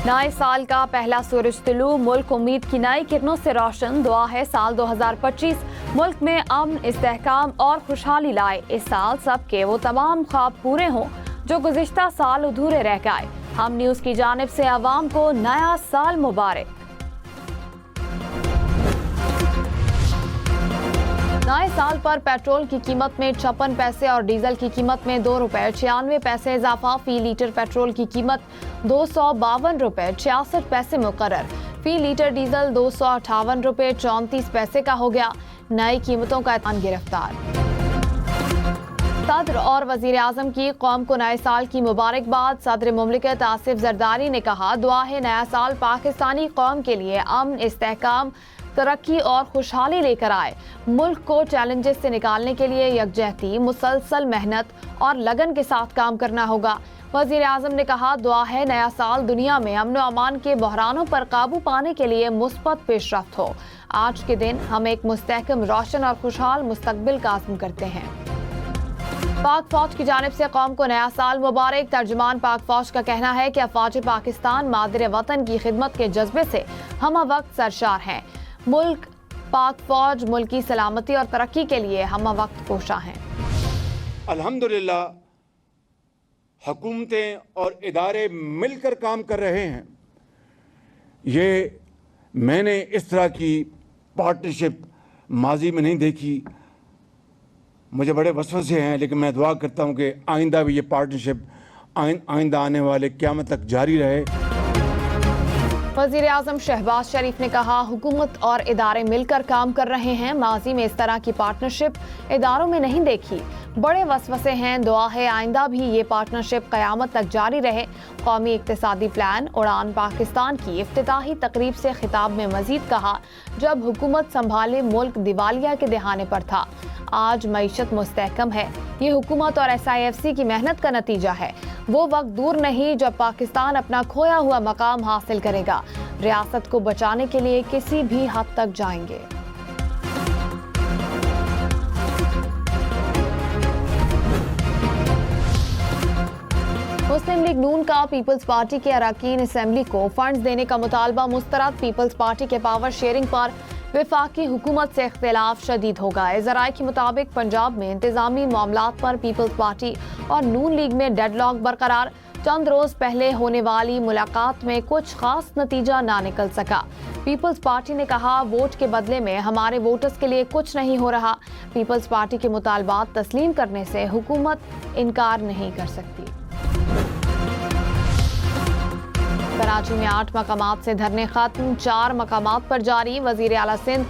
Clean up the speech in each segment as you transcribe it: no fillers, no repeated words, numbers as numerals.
नए साल का पहला सूरज तुलू, मुल्क उम्मीद की नई किरणों से रोशन। दुआ है साल 2025 मुल्क में अमन, इस्तेहकाम और खुशहाली लाए। इस साल सबके वो तमाम ख्वाब पूरे हों जो गुज़िश्ता साल अधूरे रह गए। हम न्यूज़ की जानिब से आवाम को नया साल मुबारक। नए साल पर पेट्रोल की कीमत में 56 पैसे और डीजल की कीमत में 2 रुपए 96 पैसे इजाफा। फी लीटर पेट्रोल की कीमत 252 रुपए 66 पैसे मुकर्रर। फी लीटर डीजल 258 रुपए 34 पैसे का हो गया। नई कीमतों का ऐलान गिरफ्तार। सदर और वजीर आजम की कौम को नए साल की मुबारकबाद। सदर मुमलिकत आसिफ जरदारी ने कहा, दुआ है नया साल पाकिस्तानी कौम के लिए अमन, इस्तेहकाम, तरक्की और खुशहाली लेकर आए। मुल्क को चैलेंजेस से निकालने के लिए यकजहती, मुसलसल मेहनत और लगन के साथ काम करना होगा। वजीर आजम ने कहा, दुआ है नया साल दुनिया में अमन व अमान के बहरानों पर काबू पाने के लिए मुस्बत पेशरफ्त हो। आज के दिन हम एक मुस्तहकम, रोशन और खुशहाल मुस्तकबिल का आज़म करते हैं। पाक फौज की जानिब से कौम को नया साल मुबारक। तर्जुमान पाक फौज का कहना है कि अफवाज पाकिस्तान मादर वतन की खिदमत के जज्बे से हम वक्त सरशार हैं। मुल्क पाक फौज मुल्क की सलामती और तरक्की के लिए हम वक्त कोशा हैं। अल्हम्दुलिल्लाह हुकूमतें और इदारे मिलकर काम कर रहे हैं। ये मैंने इस तरह की पार्टनरशिप माजी में नहीं देखी। मुझे बड़े वसवसे हैं, लेकिन मैं दुआ करता हूँ कि आइंदा भी ये पार्टनरशिप आइंदा आने वाले क़यामत तक जारी रहे। वज़ीर आज़म शहबाज शरीफ ने कहा, हुकूमत और इदारे मिलकर काम कर रहे हैं। माजी में इस तरह की पार्टनरशिप इदारों में नहीं देखी। बड़े वसवसे हैं। दुआ है आइंदा भी ये पार्टनरशिप क़यामत तक जारी रहे। कौमी इक़्तिसादी प्लान उड़ान पाकिस्तान की इफ्तिताही तकरीब से खिताब में मजीद कहा, जब हुकूमत संभाले मुल्क दिवालिया के दहाने पर था। आज मईशत मुस्तहकम है। ये हुकूमत और SIFC की मेहनत का नतीजा है। वो वक्त दूर नहीं जब पाकिस्तान अपना खोया हुआ मकाम हासिल करेगा। रियासत को बचाने के लिए किसी भी हद तक जाएंगे। मुस्लिम लीग नून का पीपल्स पार्टी के अरकान असेंबली को फंड्स देने का मुतालबा मुस्तरद। पीपल्स पार्टी के पावर शेयरिंग पर वफाकी हुकूमत से इख्तिलाफ शदीद हो गए। ज़राए के मुताबिक पंजाब में इंतजामी मामलात पर पीपल्स पार्टी और नून लीग में डेडलॉक बरकरार। चंद रोज पहले होने वाली मुलाकात में कुछ खास नतीजा ना निकल सका। पीपल्स पार्टी ने कहा, वोट के बदले में हमारे वोटर्स के लिए कुछ नहीं हो रहा। पीपल्स पार्टी के मुतालबात तस्लीम करने से हुकूमत इनकार नहीं कर सकती। कराची में 8 मकामात से धरने खत्म, 4 मकामात पर जारी। वजीर आला सिंध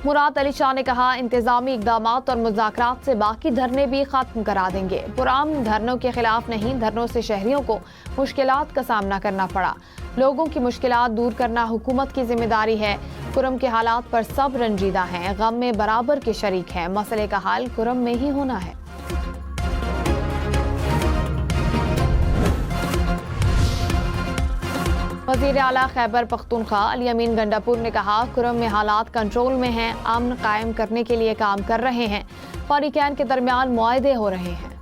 मुराद अली शाह ने कहा, इंतजामी इकदामात और मुज़ाकरात से बाकी धरने भी खत्म करा देंगे। पुरान धरनों के खिलाफ नहीं, धरनों से शहरियों को मुश्किलात का सामना करना पड़ा। लोगों की मुश्किलात दूर करना हुकूमत की जिम्मेदारी है। कुरम के हालात पर सब रंजीदा हैं, गम में बराबर के शरीक हैं। मसले का हल कुरम में ही होना है। वज़ीर आला खैबर पख्तूनख्वा अली अमीन गंडापुर ने कहा, कुरम में हालात कंट्रोल में हैं, अमन कायम करने के लिए काम कर रहे हैं। फरीकैन के दरमियान मुआहदे हो रहे हैं।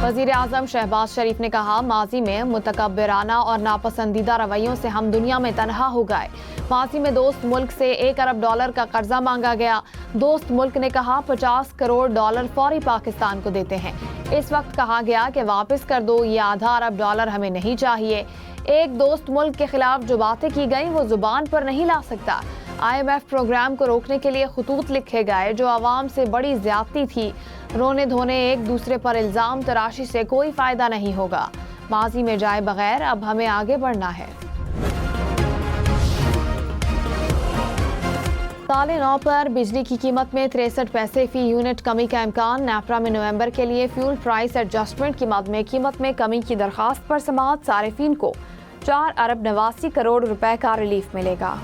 वज़ीर आज़म शहबाज शरीफ ने कहा, माजी में मुतकब्बिराना और नापसंदीदा रवैयों से हम दुनिया में तनहा हो गए। माजी में दोस्त मुल्क से $1 अरब का कर्जा मांगा गया। दोस्त मुल्क ने कहा, $50 करोड़ फौरी पाकिस्तान को देते हैं। इस वक्त कहा गया कि वापस कर दो, ये $0.5 अरब हमें नहीं चाहिए। एक दोस्त मुल्क के खिलाफ जो बातें की गई वो जुबान पर नहीं ला सकता। IMF प्रोग्राम को रोकने के लिए खतूत लिखे गए जो आवाम से बड़ी ज्यादती थी। रोने धोने एक दूसरे पर इल्जाम तराशी से कोई फायदा नहीं होगा। माजी में जाए बगैर अब हमें आगे बढ़ना है। साले 9 पर बिजली की कीमत में 63 पैसे फी यूनिट कमी का इम्कान। नेफ्रा में नवंबर के लिए फ्यूल प्राइस एडजस्टमेंट की मद में कीमत में कमी की दरखास्त पर समाअत सारिफीन को $4 अरब 89 करोड़ का रिलीफ मिलेगा।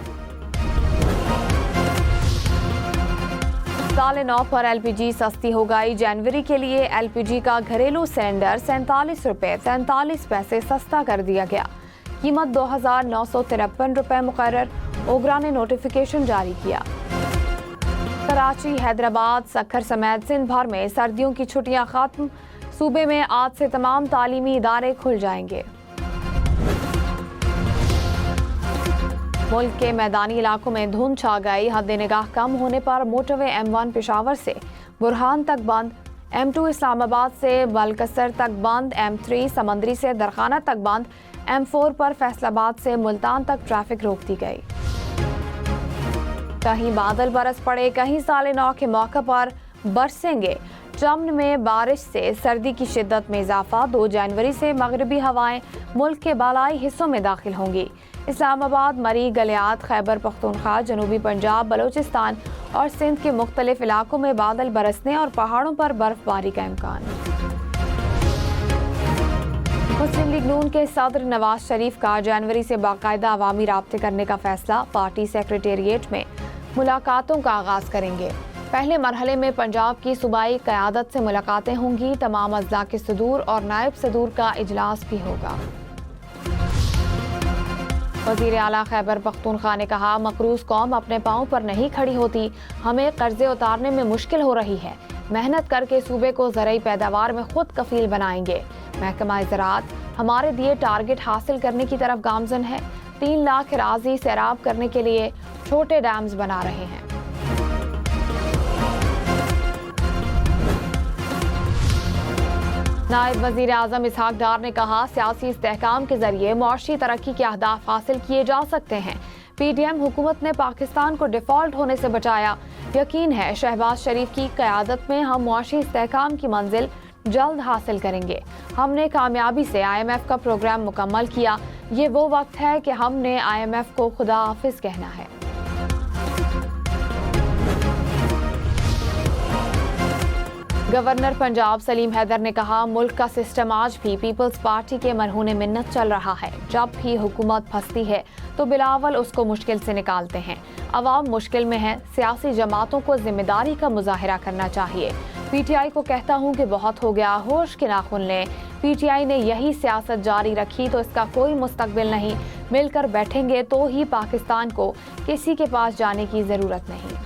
साले 9 पर LPG सस्ती हो गई। जनवरी के लिए LPG का घरेलू सिलेंडर $47.43 सस्ता कर दिया गया। कीमत $2,953 मुकर्रर। ओगरा ने नोटिफिकेशन जारी किया। कराची, हैदराबाद, सक्खर समेत सिंध भर में सर्दियों की छुट्टियां खत्म। صوبے میں آج سے تمام تعلیمی ادارے کھل جائیں گے۔ ملک کے میدانی علاقوں میں دھند چھا گئی، حد نگاہ کم ہونے پر موٹر وے M1 پشاور سے برہان تک بند، M2 اسلام آباد سے بلکسر تک بند، M3 سمندری سے درخانہ تک بند، M4 پر فیصل آباد سے ملتان تک ٹریفک روک دی گئی۔ کہیں بادل برس پڑے، کہیں سال نو کے موقع پر برسیں گے۔ چمن میں بارش سے سردی کی شدت میں اضافہ، 2 جنوری سے مغربی ہوائیں ملک کے بالائی حصوں میں داخل ہوں گی۔ اسلام آباد، مری، گلیات، خیبر پختونخوا، جنوبی پنجاب، بلوچستان اور سندھ کے مختلف علاقوں میں بادل برسنے اور پہاڑوں پر برف باری کا امکان۔ مسلم لیگ نون کے صدر نواز شریف کا جنوری سے باقاعدہ عوامی رابطے کرنے کا فیصلہ، پارٹی سیکریٹریٹ میں ملاقاتوں کا آغاز کریں گے۔ پہلے مرحلے میں پنجاب کی صوبائی قیادت سے ملاقاتیں ہوں گی، تمام اضلاع کے صدور اور نائب صدور کا اجلاس بھی ہوگا۔ وزیر اعلیٰ خیبر پختونخوا نے کہا، مقروض قوم اپنے پاؤں پر نہیں کھڑی ہوتی، ہمیں قرضے اتارنے میں مشکل ہو رہی ہے، محنت کر کے صوبے کو زرعی پیداوار میں خود کفیل بنائیں گے۔ محکمہ زراعت ہمارے دیے ٹارگٹ حاصل کرنے کی طرف گامزن ہے، 3 لاکھ اراضی سیراب کرنے کے لیے چھوٹے ڈیمز بنا رہے ہیں۔ نائب وزیر اعظم اسحاق ڈار نے کہا، سیاسی استحکام کے ذریعے معاشی ترقی کے اہداف حاصل کیے جا سکتے ہیں۔ پی ڈی ایم حکومت نے پاکستان کو ڈیفالٹ ہونے سے بچایا، یقین ہے شہباز شریف کی قیادت میں ہم معاشی استحکام کی منزل جلد حاصل کریں گے۔ ہم نے کامیابی سے IMF کا پروگرام مکمل کیا، یہ وہ وقت ہے کہ ہم نے IMF کو خدا حافظ کہنا ہے۔ گورنر پنجاب سلیم حیدر نے کہا، ملک کا سسٹم آج بھی پیپلز پارٹی کے مرہون منت چل رہا ہے، جب بھی حکومت پھنستی ہے تو بلاول اس کو مشکل سے نکالتے ہیں۔ عوام مشکل میں ہے، سیاسی جماعتوں کو ذمہ داری کا مظاہرہ کرنا چاہیے۔ پی ٹی آئی کو کہتا ہوں کہ بہت ہو گیا، ہوش کے ناخن لیں۔ پی ٹی آئی نے یہی سیاست جاری رکھی تو اس کا کوئی مستقبل نہیں، مل کر بیٹھیں گے تو ہی پاکستان کو کسی کے پاس جانے کی ضرورت نہیں۔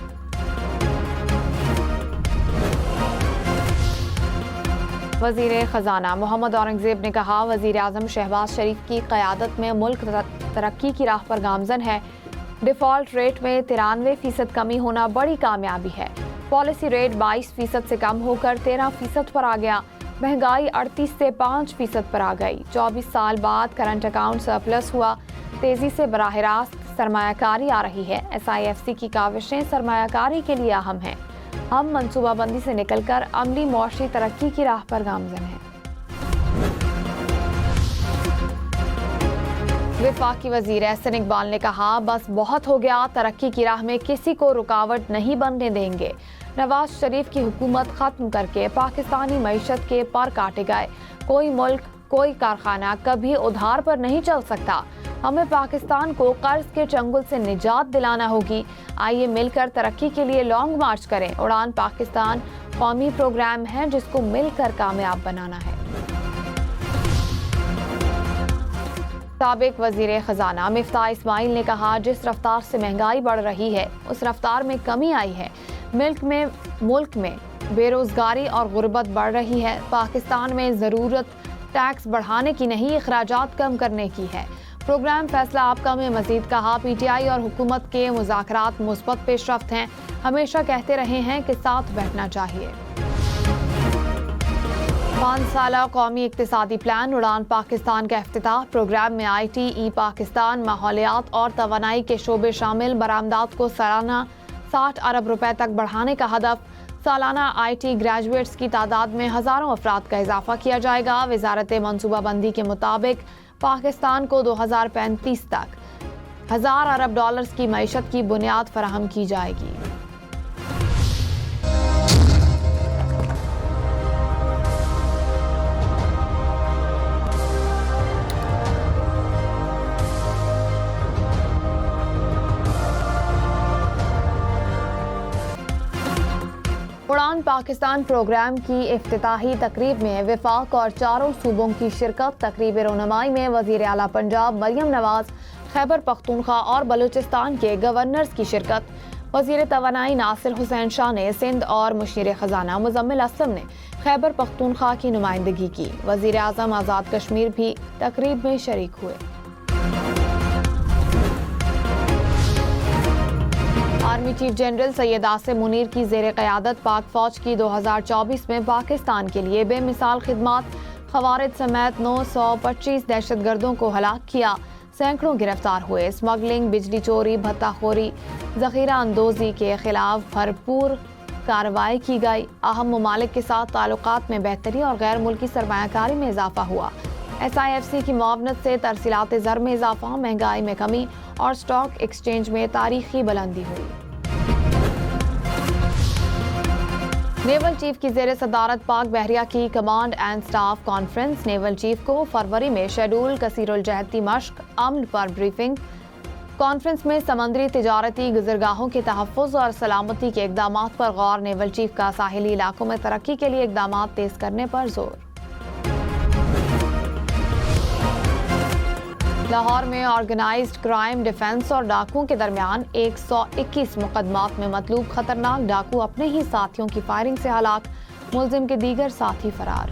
وزیر خزانہ محمد اورنگزیب نے کہا، وزیر اعظم شہباز شریف کی قیادت میں ملک ترقی کی راہ پر گامزن ہے۔ ڈیفالٹ ریٹ میں 93% کمی ہونا بڑی کامیابی ہے۔ پالیسی ریٹ 22% سے کم ہو کر 13% پر آ گیا۔ مہنگائی 38 سے 5% پر آ گئی۔ 24 سال بعد کرنٹ اکاؤنٹ سرپلس ہوا۔ تیزی سے براہ راست سرمایہ کاری آ رہی ہے۔ SIFC کی کاوشیں سرمایہ کاری کے لیے اہم ہیں۔ ہم منصوبہ بندی سے نکل کر عملی معاشی ترقی کی راہ پر گامزن ہیں۔ وفاقی وزیر احسن اقبال نے کہا، بس بہت ہو گیا، ترقی کی راہ میں کسی کو رکاوٹ نہیں بننے دیں گے۔ نواز شریف کی حکومت ختم کر کے پاکستانی معیشت کے پر کاٹے گئے۔ کوئی ملک، کوئی کارخانہ کبھی ادھار پر نہیں چل سکتا۔ ہمیں پاکستان کو قرض کے چنگل سے نجات دلانا ہوگی۔ آئیے مل کر ترقی کے لیے لانگ مارچ کریں۔ اڑان پاکستان قومی پروگرام ہے جس کو مل کر کامیاب بنانا ہے۔ سابق وزیر خزانہ مفتاح اسماعیل نے کہا، جس رفتار سے مہنگائی بڑھ رہی ہے اس رفتار میں کمی آئی ہے۔ ملک میں بے روزگاری اور غربت بڑھ رہی ہے۔ پاکستان میں ضرورت ٹیکس بڑھانے کی نہیں، اخراجات کم کرنے کی ہے۔ پروگرام فیصلہ آپ میں مزید کہا، پی ٹی آئی اور حکومت کے مذاکرات مثبت پیش رفت ہیں، ہمیشہ کہتے رہے ہیں کہ ساتھ بیٹھنا چاہیے۔ 5 سالہ قومی اقتصادی پلان اڑان پاکستان کا افتتاح۔ پروگرام میں ITE پاکستان، ماحولیات اور توانائی کے شعبے شامل، برآمدات کو سالانہ 60 ارب روپے تک بڑھانے کا ہدف۔ سالانہ IT گریجویٹس کی تعداد میں ہزاروں افراد کا اضافہ کیا جائے گا۔ وزارت منصوبہ بندی کے مطابق پاکستان کو 2035 تک $1000 ارب کی معیشت کی بنیاد فراہم کی جائے گی۔ اڑان پاکستان پروگرام کی افتتاحی تقریب میں وفاق اور چاروں صوبوں کی شرکت۔ تقریب رونمائی میں وزیر اعلیٰ پنجاب مریم نواز، خیبر پختونخوا اور بلوچستان کے گورنرز کی شرکت۔ وزیر توانائی ناصر حسین شاہ نے سندھ اور مشیر خزانہ مزمل اسلم نے खैबर पख्तूनख्वा की नुमाइंदगी की। वजीर आज़म आज़ाद कश्मीर भी तकरीब में शरीक हुए। Army chief general Syed Asim Munir की ज़ेर क़यादत पाक फ़ौज की 2024 में पाकिस्तान के लिए बेमिसाल खिदमात, ख़वारिज समेत 925 दहशतगर्दों को हलाक किया, सैकड़ों गिरफ्तार हुए। स्मगलिंग, बिजली चोरी, भत्ताखोरी, ज़ख़ीरा अंदोज़ी के खिलाफ भरपूर कार्रवाई की गई। अहम ममालिक के साथ ताल्लुकात में बेहतरी और गैर मुल्की सरमायाकारी में इजाफा हुआ। SIFC की मुआवनत से तरसीलात ज़र में इजाफा, महंगाई में कमी और स्टॉक एक्सचेंज में तारीखी बुलंदी हुई। नेवल चीफ की ज़ेर सदारत पाक बहरिया की command and staff conference. Naval chief को फरवरी में शेड्यूल कसीरुल जहती मश्क अमल पर ब्रीफिंग। कॉन्फ्रेंस में समंदरी तिजारती गुज़रगाहों के तहफ़्फ़ुज़ और सलामती के इक़दामात पर गौर। नेवल चीफ का साहिली इलाकों में तरक्की के लिए इक़दामात तेज़ करने पर जोर। लाहौर में ऑर्गेनाइज्ड क्राइम, डिफेंस और डाकुओं के दरमियान 121 मुकदमात में मतलूब खतरनाक डाकू अपने ही साथियों की फायरिंग से हलाक, मुलजिम के दीगर साथी फरार।